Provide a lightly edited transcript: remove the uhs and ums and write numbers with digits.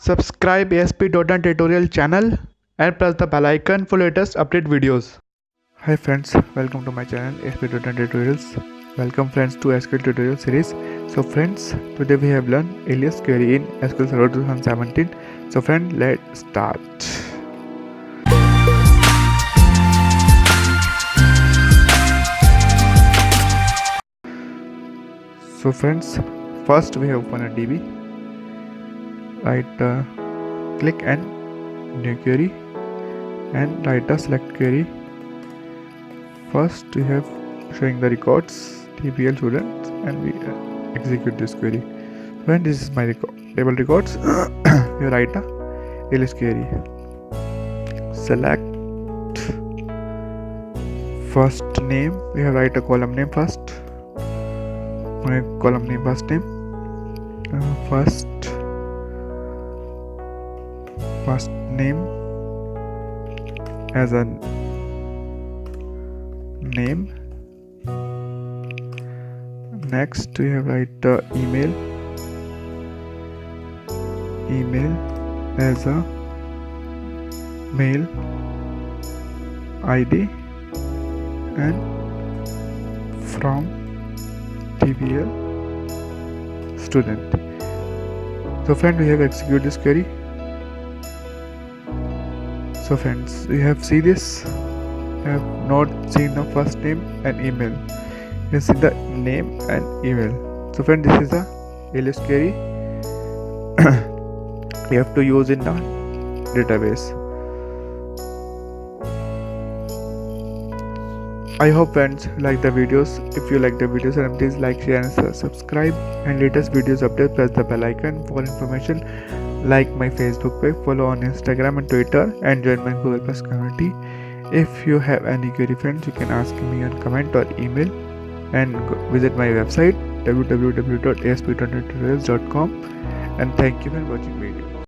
Subscribe asp.net tutorial channel and press the bell icon for latest update videos. Hi friends, welcome to my channel asp.net tutorials. Welcome friends to SQL tutorial series. So friends, today we have learned alias query in SQL Server 2017. So friend, let's start. So friends, first we have open a DB. Click and new query and write a select query. First we have showing the records TBL students and we execute this query. When this is my table records, you write a alias query. Select first name. We have write a column name first. My column name first name. First name as a name. Next we have write email as a mail ID and from TBL student. So friend, we have execute this query. So friends, we have see this. I have not seen the first name and email. You see the name and email. So friend, this is the alias query you have to use in the database. I hope friends like the videos. If you like the videos, then please like, share and subscribe, and latest videos update, press the bell icon for information. Like my Facebook page, follow on Instagram and Twitter, and join my Google Plus community. If you have any query friends, you can ask me on comment or email, and visit my website www.asp.nettutorials.com. and thank you for watching video.